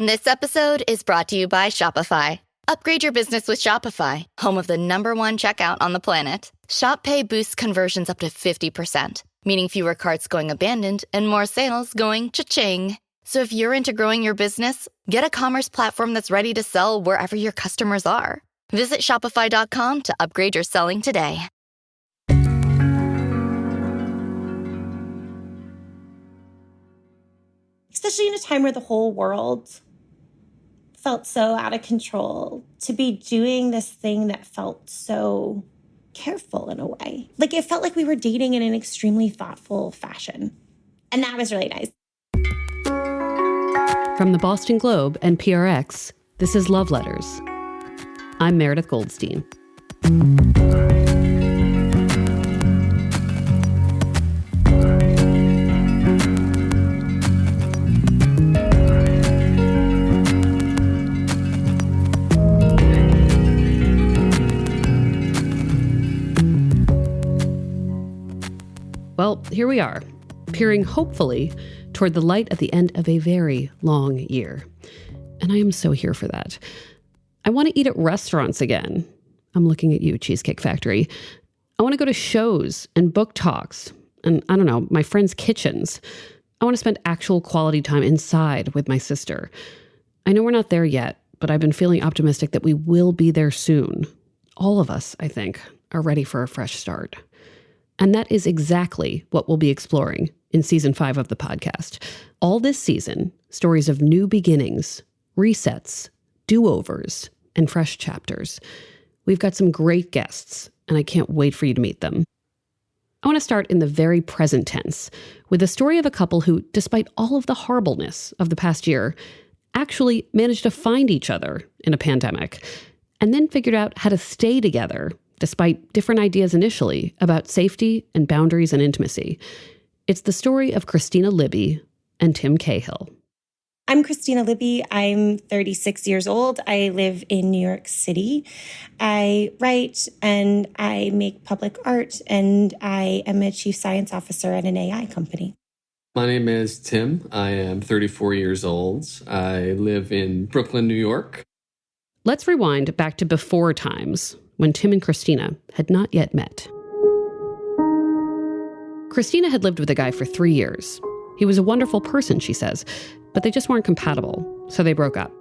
This episode is brought to you by Shopify. Upgrade your business with Shopify, home of the #1 checkout on the planet. Shop Pay boosts conversions up to 50%, meaning fewer carts going abandoned and more sales going cha-ching. So if you're into growing your business, get a commerce platform that's ready to sell wherever your customers are. Visit shopify.com to upgrade your selling today. Especially in a time where the whole world felt so out of control, to be doing this thing that felt so careful in a way. Like it felt like we were dating in an extremely thoughtful fashion. And that was really nice. From the Boston Globe and PRX, this is Love Letters. I'm Meredith Goldstein. Well, here we are, peering hopefully toward the light at the end of a very long year. And I am so here for that. I want to eat at restaurants again. I'm looking at you, Cheesecake Factory. I want to go to shows and book talks and, I don't know, my friends' kitchens. I want to spend actual quality time inside with my sister. I know we're not there yet, but I've been feeling optimistic that we will be there soon. All of us, I think, are ready for a fresh start. And that is exactly what we'll be exploring in season 5 of the podcast. All this season, stories of new beginnings, resets, do-overs, and fresh chapters. We've got some great guests, and I can't wait for you to meet them. I want to start in the very present tense with the story of a couple who, despite all of the horribleness of the past year, actually managed to find each other in a pandemic, and then figured out how to stay together despite different ideas initially about safety and boundaries and intimacy. It's the story of Christina Libby and Tim Cahill. I'm Christina Libby. I'm 36 years old. I live in New York City. I write and I make public art, and I am a chief science officer at an AI company. My name is Tim. I am 34 years old. I live in Brooklyn, New York. Let's rewind back to before times, when Tim and Christina had not yet met. Christina had lived with a guy for 3 years. He was a wonderful person, she says, but they just weren't compatible, so they broke up.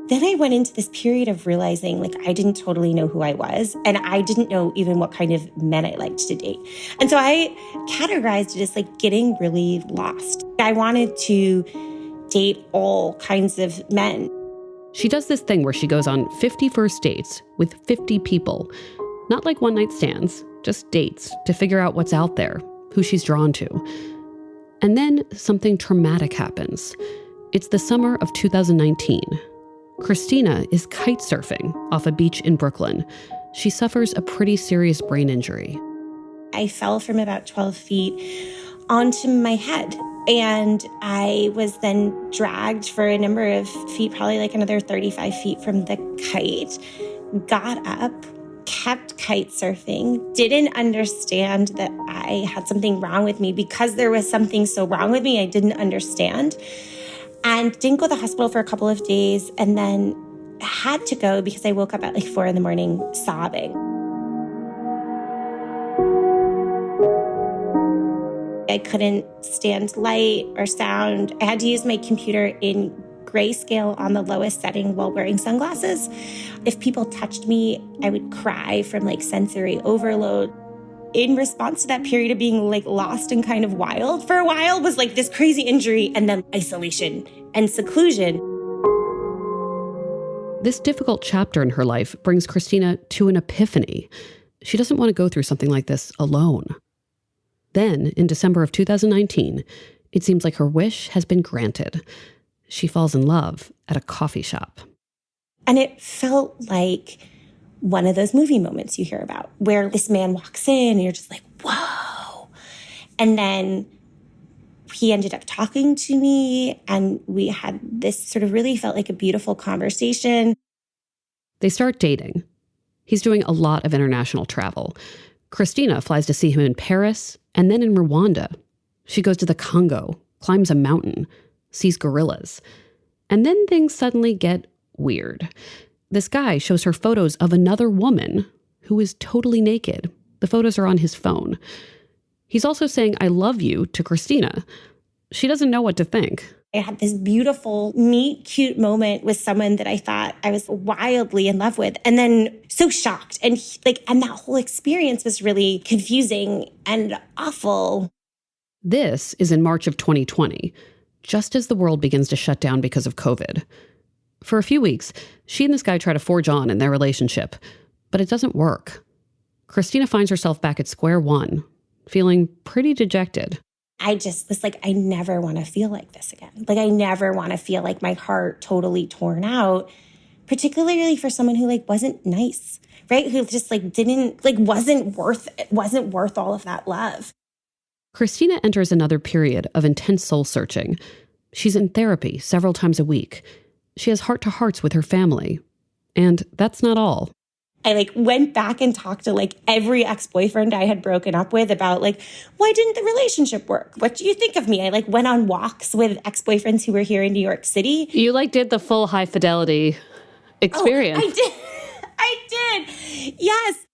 Then I went into this period of realizing, I didn't totally know who I was, and I didn't know even what kind of men I liked to date. And so I categorized it as getting really lost. I wanted to date all kinds of men. She does this thing where she goes on 50 first dates with 50 people. Not like one-night stands, just dates to figure out what's out there, who she's drawn to. And then something traumatic happens. It's the summer of 2019. Christina is kite surfing off a beach in Brooklyn. She suffers a pretty serious brain injury. I fell from about 12 feet onto my head. And I was then dragged for a number of feet, probably another 35 feet from the kite, got up, kept kite surfing, didn't understand that I had something wrong with me. Because there was something so wrong with me, I didn't understand. And didn't go to the hospital for a couple of days, and then had to go because I woke up at 4 a.m. sobbing. I couldn't stand light or sound. I had to use my computer in grayscale on the lowest setting while wearing sunglasses. If people touched me, I would cry from sensory overload. In response to that period of being lost and kind of wild for a while was this crazy injury, and then isolation and seclusion. This difficult chapter in her life brings Christina to an epiphany. She doesn't want to go through something like this alone. Then, in December of 2019, it seems like her wish has been granted. She falls in love at a coffee shop. And it felt like one of those movie moments you hear about, where this man walks in and you're just whoa. And then he ended up talking to me, and we had this sort of really felt like a beautiful conversation. They start dating. He's doing a lot of international travel. Christina flies to see him in Paris and then in Rwanda. She goes to the Congo, climbs a mountain, sees gorillas. And then things suddenly get weird. This guy shows her photos of another woman who is totally naked. The photos are on his phone. He's also saying, "I love you" to Christina. She doesn't know what to think. I had this beautiful, meet cute moment with someone that I thought I was wildly in love with, and then so shocked. And and that whole experience was really confusing and awful. This is in March of 2020, just as the world begins to shut down because of COVID. For a few weeks, she and this guy try to forge on in their relationship, but it doesn't work. Christina finds herself back at square one, feeling pretty dejected. I just was like, I never want to feel like this again. Like, I never want to feel like my heart totally torn out, particularly for someone who wasn't nice, right? Who just didn't, wasn't worth all of that love. Christina enters another period of intense soul searching. She's in therapy several times a week. She has heart-to-hearts with her family. And that's not all. I went back and talked to every ex-boyfriend I had broken up with about why didn't the relationship work? What do you think of me? I went on walks with ex-boyfriends who were here in New York City. You did the full high fidelity experience. Oh, I did. I did. Yes.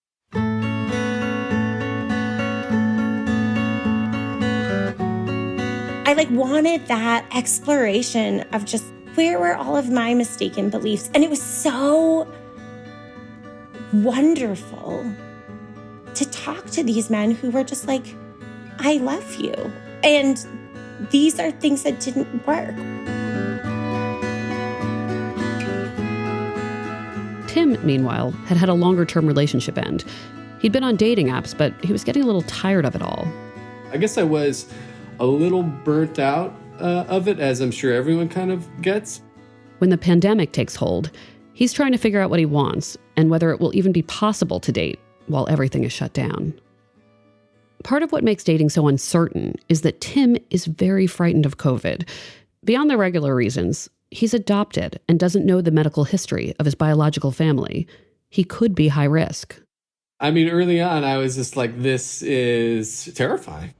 I wanted that exploration of just where were all of my mistaken beliefs. And it was so wonderful to talk to these men who were just I love you. And these are things that didn't work. Tim, meanwhile, had a longer-term relationship end. He'd been on dating apps, but he was getting a little tired of it all. I guess I was a little burnt out of it, as I'm sure everyone kind of gets. When the pandemic takes hold, he's trying to figure out what he wants and whether it will even be possible to date while everything is shut down. Part of what makes dating so uncertain is that Tim is very frightened of COVID. Beyond the regular reasons, he's adopted and doesn't know the medical history of his biological family. He could be high risk. I mean, early on, I was just this is terrifying.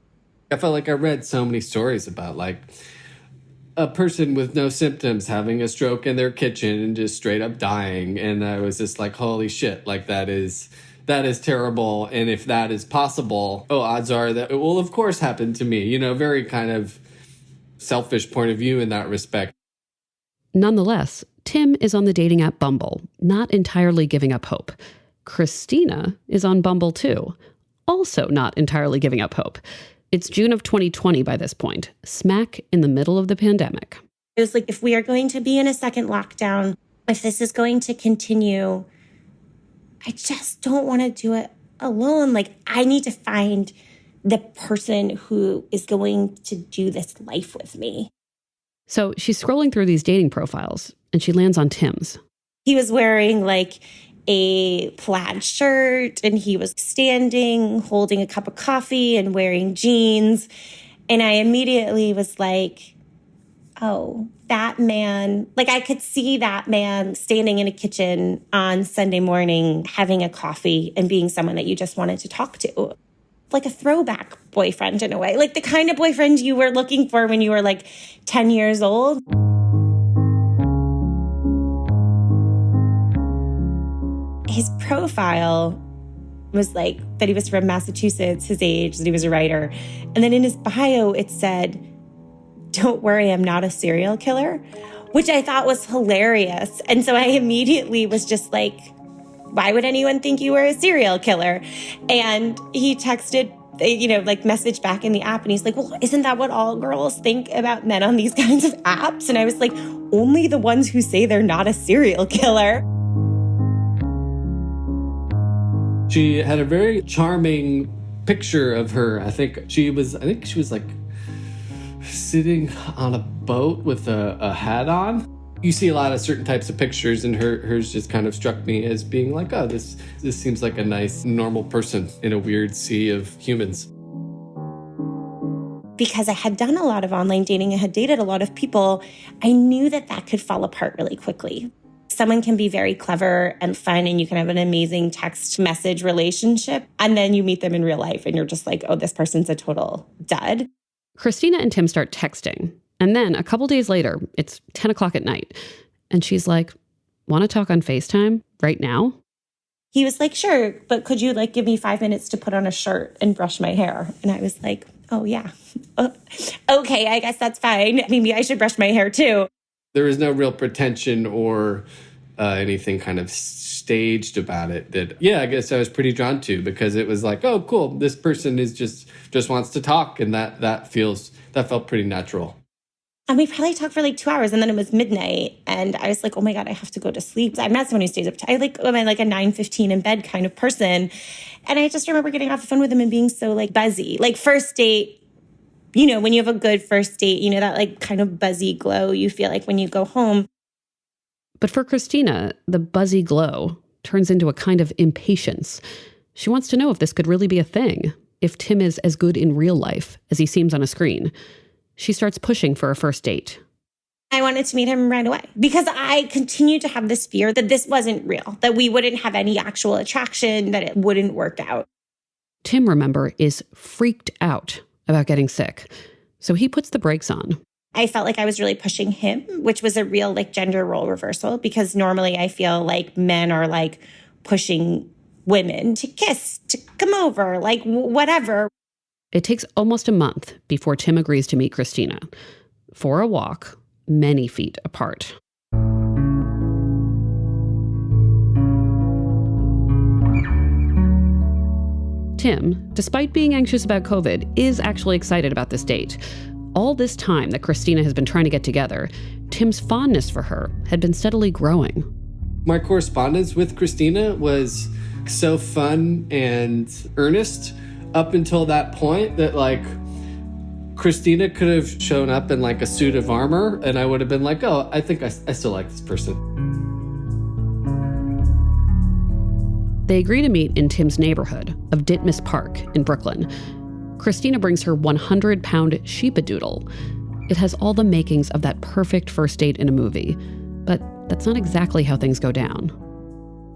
I felt like I read so many stories about a person with no symptoms having a stroke in their kitchen and just straight up dying. And I was just holy shit, that is terrible. And if that is possible, odds are that it will, of course, happen to me. Very kind of selfish point of view in that respect. Nonetheless, Tim is on the dating app Bumble, not entirely giving up hope. Christina is on Bumble too, also not entirely giving up hope. It's June of 2020 by this point, smack in the middle of the pandemic. It was if we are going to be in a second lockdown, if this is going to continue, I just don't want to do it alone. I need to find the person who is going to do this life with me. So she's scrolling through these dating profiles and she lands on Tim's. He was wearing a plaid shirt and he was standing, holding a cup of coffee and wearing jeans. And I immediately was oh, that man, I could see that man standing in a kitchen on Sunday morning, having a coffee and being someone that you just wanted to talk to. A throwback boyfriend in a way, the kind of boyfriend you were looking for when you were 10 years old. His profile was that he was from Massachusetts, his age, that he was a writer. And then in his bio, it said, "Don't worry, I'm not a serial killer," which I thought was hilarious. And so I immediately was just why would anyone think you were a serial killer? And he texted, message back in the app. And he's well, isn't that what all girls think about men on these kinds of apps? And I was only the ones who say they're not a serial killer. She had a very charming picture of her. I think she was sitting on a boat with a hat on. You see a lot of certain types of pictures, and hers just kind of struck me as being oh, this seems like a nice, normal person in a weird sea of humans. Because I had done a lot of online dating, I had dated a lot of people, I knew that could fall apart really quickly. Someone can be very clever and fun, and you can have an amazing text message relationship, and then you meet them in real life, and you're just oh, this person's a total dud. Christina and Tim start texting, And then a couple days later, it's 10 o'clock at night. And she's like, want to talk on FaceTime right now? He was like, sure, but could you give me 5 minutes to put on a shirt and brush my hair? And I was like, oh yeah. Okay, I guess that's fine. Maybe I should brush my hair too. There was no real pretension or anything kind of staged about it that, I guess I was pretty drawn to, because it was like, oh, cool, this person is just wants to talk. And that felt pretty natural. And we probably talked for 2 hours, and then it was midnight. And I was like, oh my God, I have to go to sleep. I'm not someone who stays up. I'm a 9:15 in bed kind of person. And I just remember getting off the phone with him and being so buzzy. First date, when you have a good first date, that kind of buzzy glow you feel like when you go home. But for Christina, the buzzy glow turns into a kind of impatience. She wants to know if this could really be a thing, if Tim is as good in real life as he seems on a screen. She starts pushing for a first date. I wanted to meet him right away because I continued to have this fear that this wasn't real, that we wouldn't have any actual attraction, that it wouldn't work out. Tim, remember, is freaked out about getting sick. So he puts the brakes on. I felt like I was really pushing him, which was a real gender role reversal, because normally I feel like men are pushing women to kiss, to come over, whatever. It takes almost a month before Tim agrees to meet Christina for a walk many feet apart. Tim, despite being anxious about COVID, is actually excited about this date. All this time that Christina has been trying to get together, Tim's fondness for her had been steadily growing. My correspondence with Christina was so fun and earnest up until that point that Christina could have shown up in a suit of armor and I would have been like, oh, I think I still like this person. They agree to meet in Tim's neighborhood of Ditmas Park in Brooklyn. Christina brings her 100-pound sheepadoodle. It has all the makings of that perfect first date in a movie, but that's not exactly how things go down.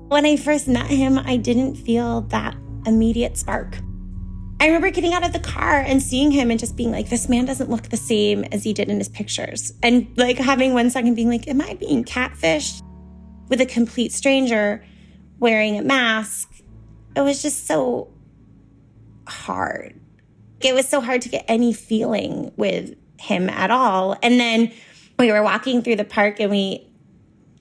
When I first met him, I didn't feel that immediate spark. I remember getting out of the car and seeing him and just being like, this man doesn't look the same as he did in his pictures. And having 1 second being like, am I being catfished with a complete stranger wearing a mask? It was just so hard. It was so hard to get any feeling with him at all. And then we were walking through the park and we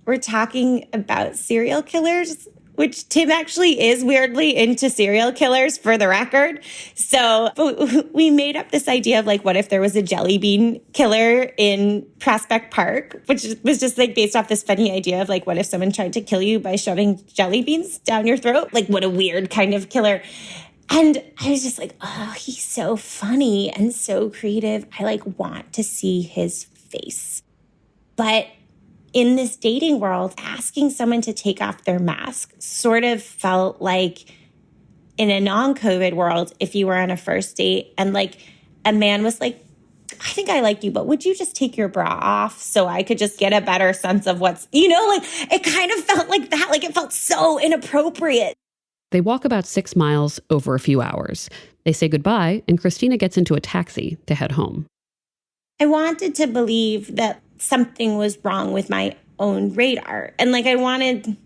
were talking about serial killers, which Tim actually is weirdly into serial killers, for the record. So we made up this idea of what if there was a jelly bean killer in Prospect Park, which was just based off this funny idea of what if someone tried to kill you by shoving jelly beans down your throat? What a weird kind of killer. And I was just oh, he's so funny and so creative. I want to see his face. But in this dating world, asking someone to take off their mask sort of felt like in a non-COVID world, if you were on a first date and a man was I think I like you, but would you just take your bra off so I could just get a better sense of what's, it kind of felt like that. It felt so inappropriate. They walk about 6 miles over a few hours. They say goodbye, and Christina gets into a taxi to head home. I wanted to believe that something was wrong with my own radar. And I wanted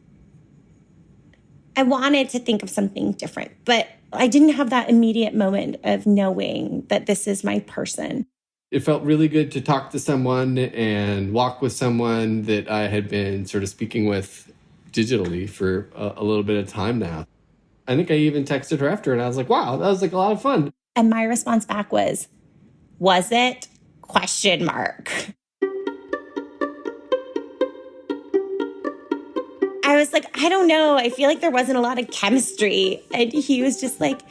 to think of something different, but I didn't have that immediate moment of knowing that this is my person. It felt really good to talk to someone and walk with someone that I had been sort of speaking with digitally for a little bit of time now. I think I even texted her after and I was like, wow, that was a lot of fun. And my response back was it? ? I was like, I don't know. I feel like there wasn't a lot of chemistry. And he was just like,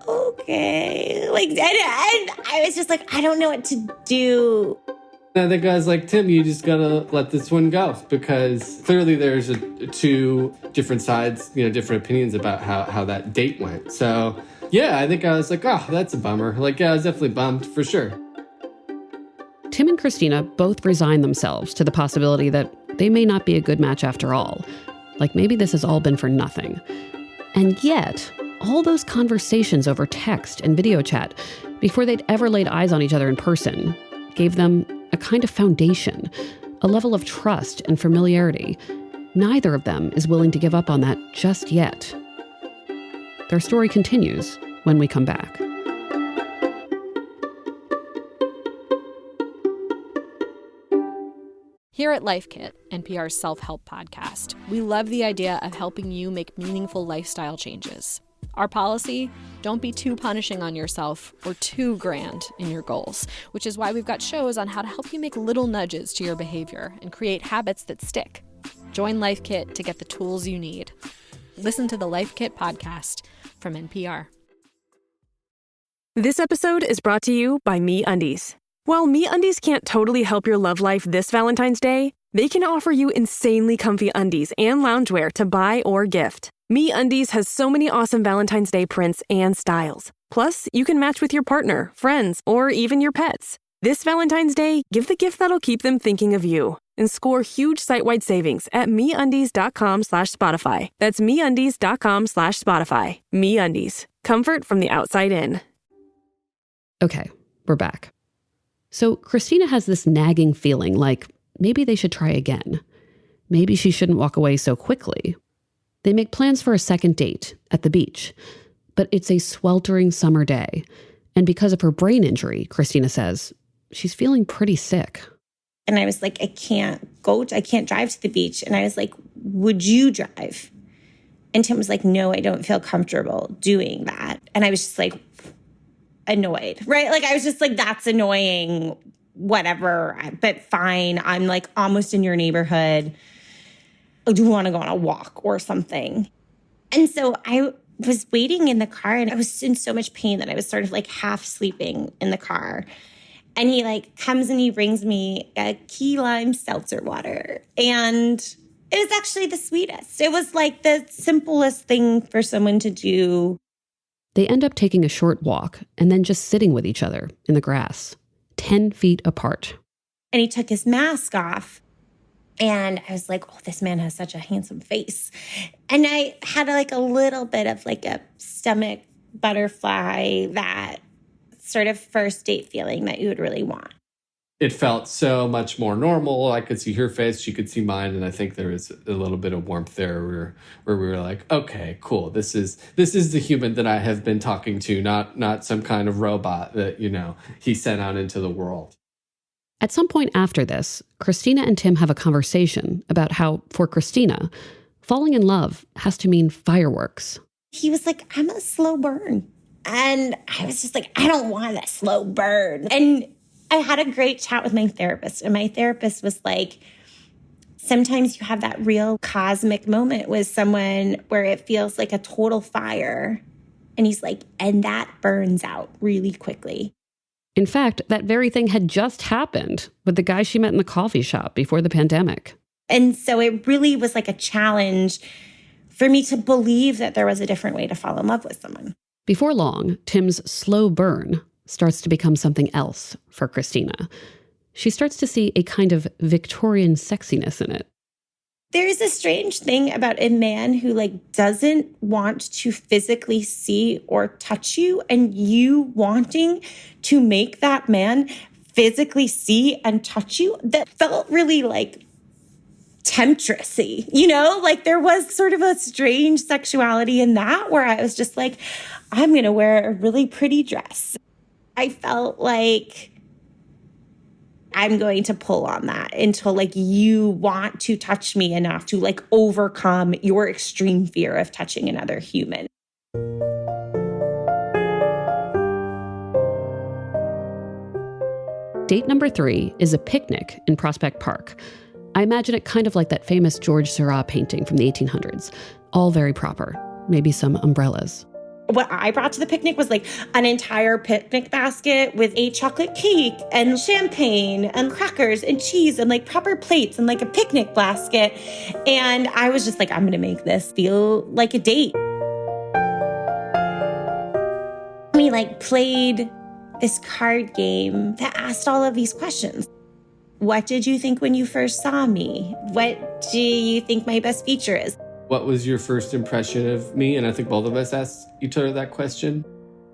okay. And I was just like, I don't know what to do. I think I was like, Tim, you just gotta let this one go, because clearly there's two different sides, different opinions about how that date went. So yeah, I think I was like, oh, that's a bummer. I was definitely bummed for sure. Tim and Christina both resign themselves to the possibility that they may not be a good match after all. Maybe this has all been for nothing. And yet, all those conversations over text and video chat before they'd ever laid eyes on each other in person gave them a kind of foundation, a level of trust and familiarity. Neither of them is willing to give up on that just yet. Their story continues when we come back. Here at Life Kit, NPR's self-help podcast, we love the idea of helping you make meaningful lifestyle changes. Our policy, don't be too punishing on yourself or too grand in your goals, which is why we've got shows on how to help you make little nudges to your behavior and create habits that stick. Join Life Kit to get the tools you need. Listen to the Life Kit podcast from NPR. This episode is brought to you by MeUndies. While MeUndies can't totally help your love life this Valentine's Day, they can offer you insanely comfy undies and loungewear to buy or gift. MeUndies has so many awesome Valentine's Day prints and styles. Plus, you can match with your partner, friends, or even your pets. This Valentine's Day, give the gift that'll keep them thinking of you and score huge site-wide savings at MeUndies.com/Spotify. That's MeUndies.com/Spotify. MeUndies. Comfort from the outside in. Okay, we're back. So Christina has this nagging feeling like maybe they should try again. Maybe she shouldn't walk away so quickly. They make plans for a second date at the beach, but it's a sweltering summer day. And because of her brain injury, Christina says, she's feeling pretty sick. And I was like, I can't drive to the beach. And I was like, would you drive? And Tim was like, no, I don't feel comfortable doing that. And I was just like, annoyed, right? Like, I was just like, that's annoying, whatever, but fine. I'm like almost in your neighborhood. Do you want to go on a walk or something? And so I was waiting in the car and I was in so much pain that I was sort of like half sleeping in the car. And he like comes and he brings me a key lime seltzer water. And it was actually the sweetest. It was like the simplest thing for someone to do. They end up taking a short walk and then just sitting with each other in the grass, 10 feet apart. And he took his mask off. And I was like, oh, this man has such a handsome face. And I had like a little bit of like a stomach butterfly, that sort of first date feeling that you would really want. It felt so much more normal. I could see her face, she could see mine, and I think there was a little bit of warmth there where we were like, okay, cool. This is the human that I have been talking to, not some kind of robot that, he sent out into the world. At some point after this, Christina and Tim have a conversation about how, for Christina, falling in love has to mean fireworks. He was like, I'm a slow burn. And I was just like, I don't want a slow burn. And I had a great chat with my therapist. And my therapist was like, sometimes you have that real cosmic moment with someone where it feels like a total fire. And he's like, and that burns out really quickly. In fact, that very thing had just happened with the guy she met in the coffee shop before the pandemic. And so it really was like a challenge for me to believe that there was a different way to fall in love with someone. Before long, Tim's slow burn starts to become something else for Christina. She starts to see a kind of Victorian sexiness in it. There's a strange thing about a man who doesn't want to physically see or touch you, and you wanting to make that man physically see and touch you, that felt really temptressy, there was sort of a strange sexuality in that where I was just like, I'm going to wear a really pretty dress. I felt like I'm going to pull on that until you want to touch me enough to overcome your extreme fear of touching another human. Date number 3 is a picnic in Prospect Park. I imagine it kind of like that famous George Seurat painting from the 1800s. All very proper. Maybe some umbrellas. What I brought to the picnic was an entire picnic basket with a chocolate cake and champagne and crackers and cheese and proper plates and a picnic basket. And I was just I'm going to make this feel like a date. We played this card game that asked all of these questions. What did you think when you first saw me? What do you think my best feature is? What was your first impression of me? And I think both of us asked each other that question.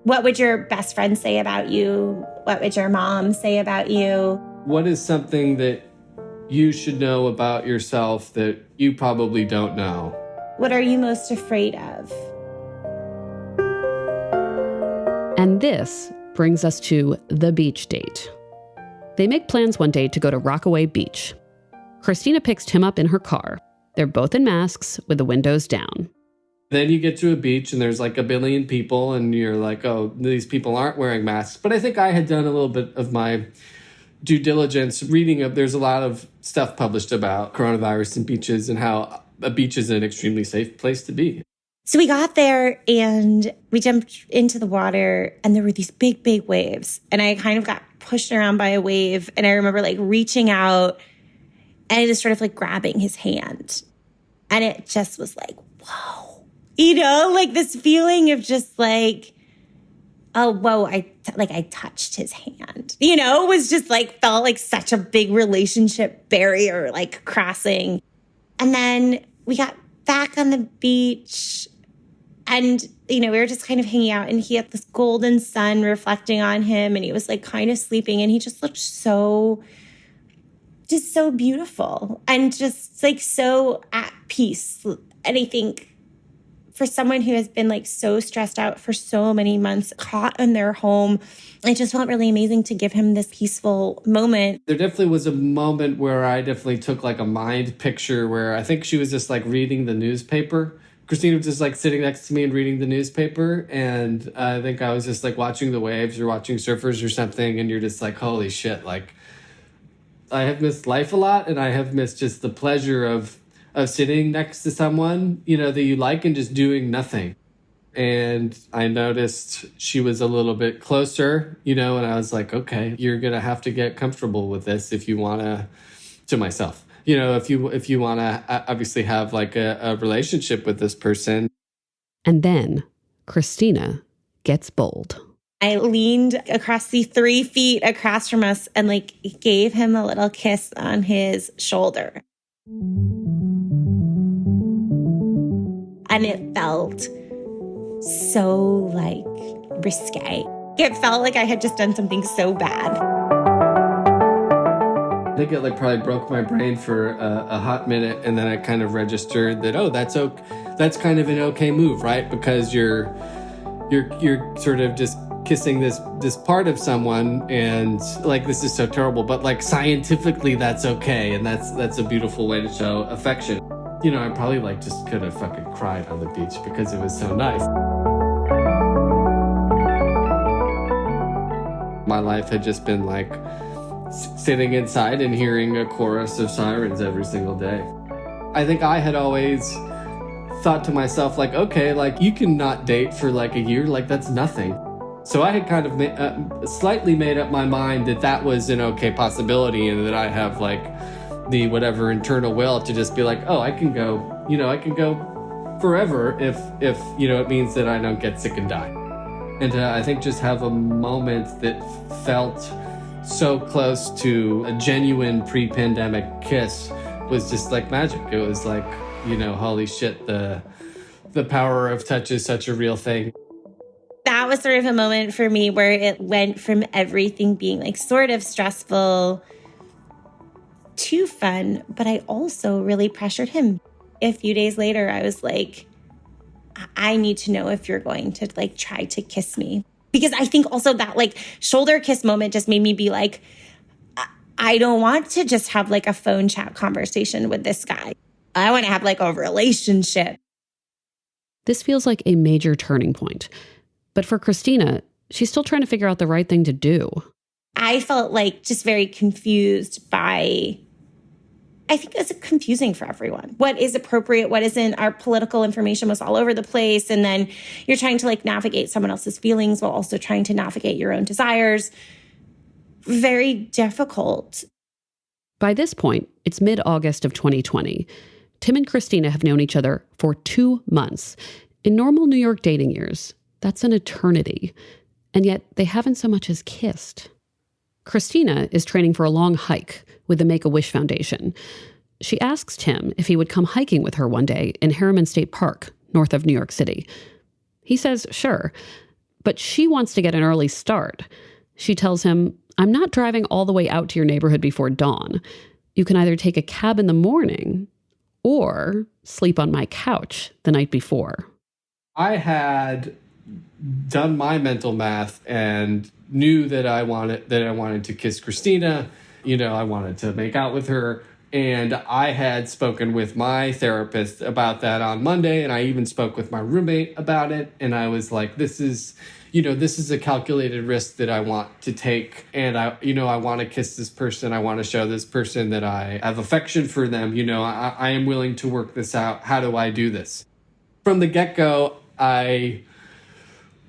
What would your best friend say about you? What would your mom say about you? What is something that you should know about yourself that you probably don't know? What are you most afraid of? And this brings us to the beach date. They make plans one day to go to Rockaway Beach. Christina picks Tim up in her car. They're both in masks with the windows down. Then you get to a beach and there's like a billion people and you're like, oh, these people aren't wearing masks. But I think I had done a little bit of my due diligence reading of, there's a lot of stuff published about coronavirus and beaches and how a beach is an extremely safe place to be. So we got there and we jumped into the water and there were these big, big waves. And I kind of got pushed around by a wave. And I remember like reaching out and I just sort of like grabbing his hand. And it just was like, whoa, like this feeling of just like, oh, whoa, I touched his hand, it was just like, felt like such a big relationship barrier, like crossing. And then we got back on the beach and, we were just kind of hanging out and he had this golden sun reflecting on him and he was like kind of sleeping and he just looked so beautiful and just like so at peace. And I think for someone who has been like so stressed out for so many months, caught in their home, it just felt really amazing to give him this peaceful moment. There definitely was a moment where I definitely took like a mind picture where I think she was just like reading the newspaper. Christina was just like sitting next to me and reading the newspaper. And I think I was just like watching the waves or watching surfers or something. And you're just like, holy shit, like I have missed life a lot. And I have missed just the pleasure of sitting next to someone, that you like and just doing nothing. And I noticed she was a little bit closer, and I was like, okay, you're going to have to get comfortable with this if you want to myself, if you want to obviously have like a relationship with this person. And then Christina gets bold. I leaned across the 3 feet across from us and like gave him a little kiss on his shoulder. And it felt so like risque. It felt like I had just done something so bad. I think it like probably broke my brain for a hot minute, and then I kind of registered that, oh, that's okay. That's kind of an okay move, right? Because you're sort of just kissing this part of someone, and like this is so terrible, but like scientifically that's okay, and that's a beautiful way to show affection. I probably like just could have fucking cried on the beach because it was so nice. My life had just been like sitting inside and hearing a chorus of sirens every single day. I think I had always thought to myself, like, okay, like you can not date for like a year, like that's nothing. So I had kind of slightly made up my mind that was an okay possibility and that I have like the whatever internal will to just be like, oh, I can go forever if it means that I don't get sick and die. And I think just have a moment that felt so close to a genuine pre-pandemic kiss was just like magic. It was like, holy shit, the power of touch is such a real thing. That was sort of a moment for me where it went from everything being like sort of stressful to fun, but I also really pressured him. A few days later, I was like, I need to know if you're going to like try to kiss me. Because I think also that like shoulder kiss moment just made me be like, I don't want to just have like a phone chat conversation with this guy. I want to have like a relationship. This feels like a major turning point. But for Christina, she's still trying to figure out the right thing to do. I felt like just very confused by, I think it's confusing for everyone. What is appropriate? What isn't? Our political information was all over the place. And then you're trying to like navigate someone else's feelings while also trying to navigate your own desires. Very difficult. By this point, it's mid-August of 2020. Tim and Christina have known each other for 2 months. In normal New York dating years, that's an eternity. And yet they haven't so much as kissed. Christina is training for a long hike with the Make-A-Wish Foundation. She asks Tim if he would come hiking with her one day in Harriman State Park, north of New York City. He says, sure, but she wants to get an early start. She tells him, I'm not driving all the way out to your neighborhood before dawn. You can either take a cab in the morning or sleep on my couch the night before. I had done my mental math and knew that I wanted to kiss Christina. I wanted to make out with her. And I had spoken with my therapist about that on Monday. And I even spoke with my roommate about it. And I was like, this is a calculated risk that I want to take. And I want to kiss this person. I want to show this person that I have affection for them. I am willing to work this out. How do I do this? From the get-go, I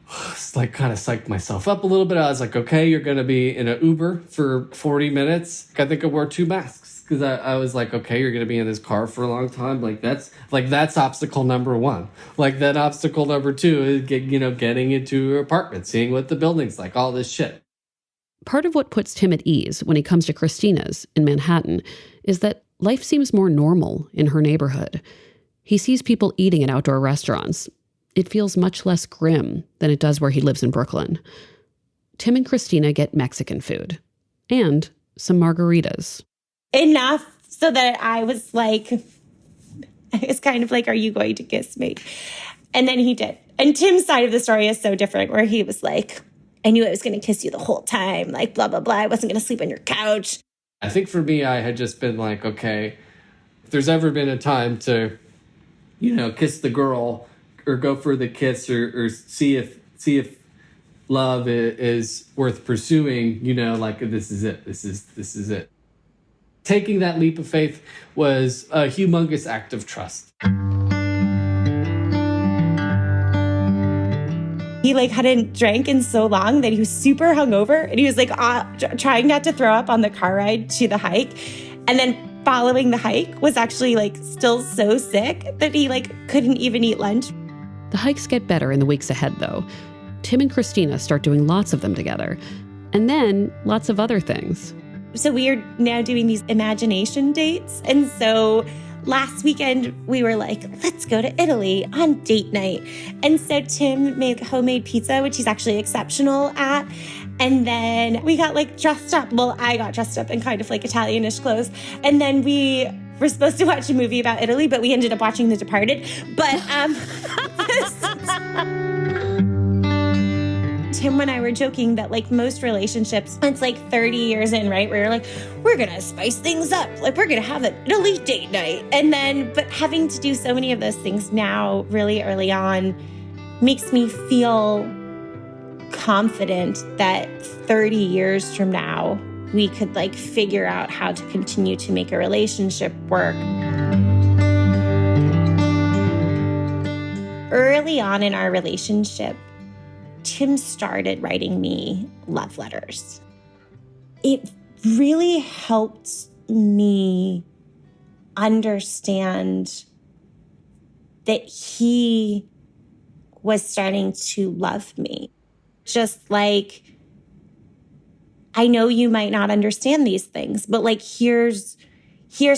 kind of psyched myself up a little bit. I was like, okay, you're going to be in an Uber for 40 minutes. I think I wore 2 masks because I was like, okay, you're going to be in this car for a long time. That's obstacle number 1. Then obstacle number 2 is getting into your apartment, seeing what the building's like, all this shit. Part of what puts Tim at ease when he comes to Christina's in Manhattan is that life seems more normal in her neighborhood. He sees people eating at outdoor restaurants. It feels much less grim than it does where he lives in Brooklyn. Tim and Christina get Mexican food and some margaritas. Enough so that I was kind of like, are you going to kiss me? And then he did. And Tim's side of the story is so different, where he was like, I knew I was going to kiss you the whole time, blah, blah, blah. I wasn't going to sleep on your couch. I think for me, I had just been like, okay, if there's ever been a time to, kiss the girl or go for the kiss or see if love is worth pursuing, this is it. This is it. Taking that leap of faith was a humongous act of trust. He hadn't drank in so long that he was super hungover, and he was trying not to throw up on the car ride to the hike. And then following the hike was actually still so sick that he couldn't even eat lunch. The hikes get better in the weeks ahead, though. Tim and Christina start doing lots of them together, and then lots of other things. So we are now doing these imagination dates. And so last weekend we were like, let's go to Italy on date night. And so Tim made homemade pizza, which he's actually exceptional at. And then we got dressed up. Well, I got dressed up in kind of Italianish clothes. And then we were supposed to watch a movie about Italy, but we ended up watching The Departed. But Tim and I were joking that most relationships, it's 30 years in, right? Where you're we're going to spice things up. We're going to have an Italy date night. And then, but having to do so many of those things now really early on makes me feel confident that 30 years from now, we could figure out how to continue to make a relationship work. Early on in our relationship, Tim started writing me love letters. It really helped me understand that he was starting to love me. Just I know you might not understand these things, but here's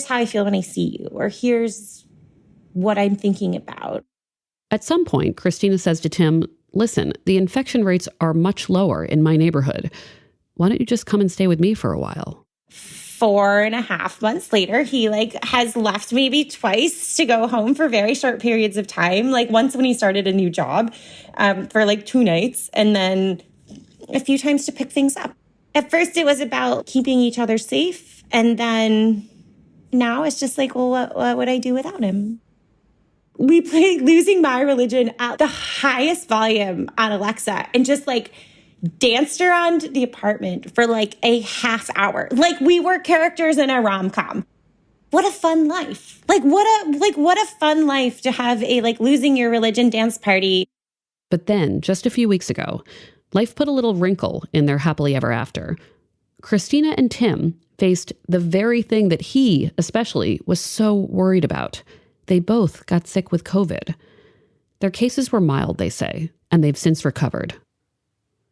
how I feel when I see you, or here's what I'm thinking about. At some point, Christina says to Tim, listen, the infection rates are much lower in my neighborhood. Why don't you just come and stay with me for a while? 4.5 months later, he has left maybe twice to go home for very short periods of time. Once when he started a new job for 2 nights, and then a few times to pick things up. At first, it was about keeping each other safe. And then now it's just well, what would I do without him? We played Losing My Religion at the highest volume on Alexa and just danced around the apartment for a half hour. We were characters in a rom-com. What a fun life. What a fun life to have a losing your religion dance party. But then, just a few weeks ago, life put a little wrinkle in their happily ever after. Christina and Tim faced the very thing that he, especially, was so worried about. They both got sick with COVID. Their cases were mild, they say, and they've since recovered.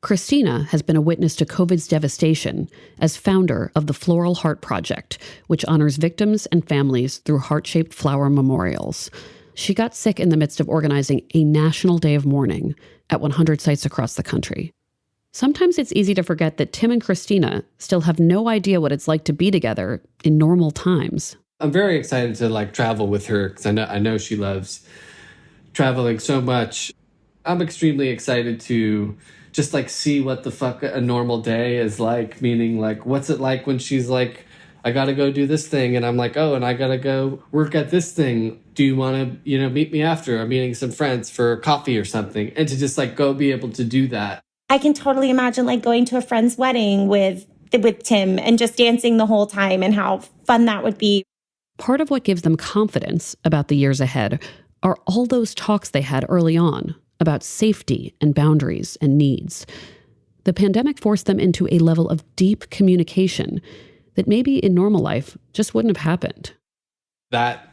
Christina has been a witness to COVID's devastation as founder of the Floral Heart Project, which honors victims and families through heart-shaped flower memorials. She got sick in the midst of organizing a national day of mourning at 100 sites across the country. Sometimes it's easy to forget that Tim and Christina still have no idea what it's like to be together in normal times. I'm very excited to like travel with her because I know she loves traveling so much. I'm extremely excited to just like see what the fuck a normal day is like, meaning like what's it like when she's like, I gotta go do this thing, and I'm like, oh, and I gotta go work at this thing. Do you want to, meet me after? I'm meeting some friends for coffee or something, and to just like go be able to do that. I can totally imagine like going to a friend's wedding with Tim and just dancing the whole time and how fun that would be. Part of what gives them confidence about the years ahead are all those talks they had early on about safety and boundaries and needs. The pandemic forced them into a level of deep communication that maybe in normal life just wouldn't have happened. That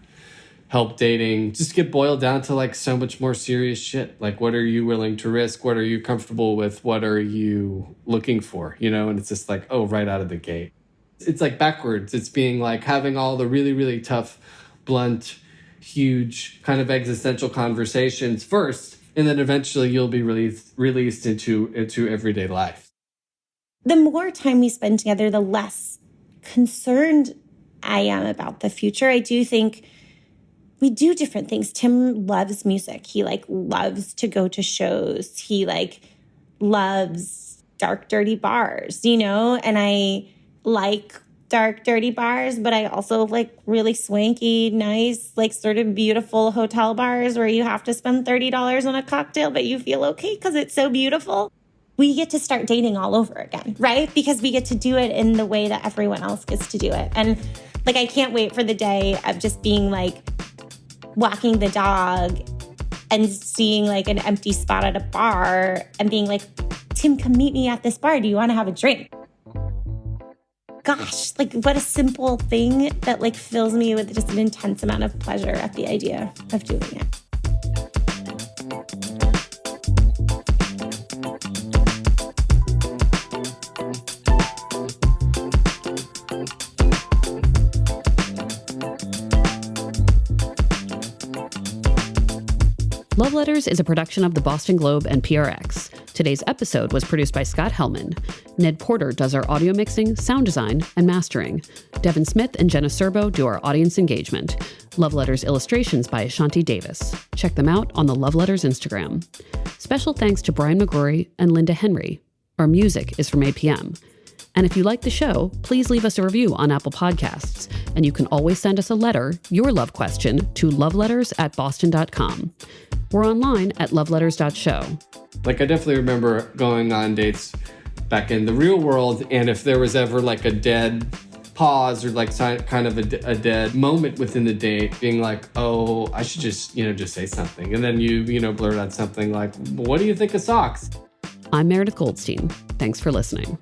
helped dating just get boiled down to like so much more serious shit. Like, what are you willing to risk? What are you comfortable with? What are you looking for? And it's just like, oh, right out of the gate. It's like backwards. It's being like having all the really, really tough, blunt, huge kind of existential conversations first, and then eventually you'll be released into everyday life. The more time we spend together, the less concerned I am about the future. I do think we do different things. Tim loves music. He loves to go to shows. He loves dark, dirty bars, and I like dark, dirty bars, but I also like really swanky, nice, sort of beautiful hotel bars where you have to spend $30 on a cocktail, but you feel okay because it's so beautiful. We get to start dating all over again, right? Because we get to do it in the way that everyone else gets to do it. And I can't wait for the day of just being walking the dog and seeing an empty spot at a bar and being like, Tim, come meet me at this bar. Do you want to have a drink? Gosh, what a simple thing that fills me with just an intense amount of pleasure at the idea of doing it. Love Letters is a production of the Boston Globe and PRX. Today's episode was produced by Scott Hellman. Ned Porter does our audio mixing, sound design, and mastering. Devin Smith and Jenna Serbo do our audience engagement. Love Letters illustrations by Ashanti Davis. Check them out on the Love Letters Instagram. Special thanks to Brian McGrory and Linda Henry. Our music is from APM. And if you like the show, please leave us a review on Apple Podcasts. And you can always send us a letter, your love question, to loveletters@boston.com. We're online at loveletters.show. I definitely remember going on dates back in the real world, and if there was ever a dead pause or kind of a dead moment within the date, being like, oh, I should just say something. And then you blurt out something like, what do you think of socks? I'm Meredith Goldstein. Thanks for listening.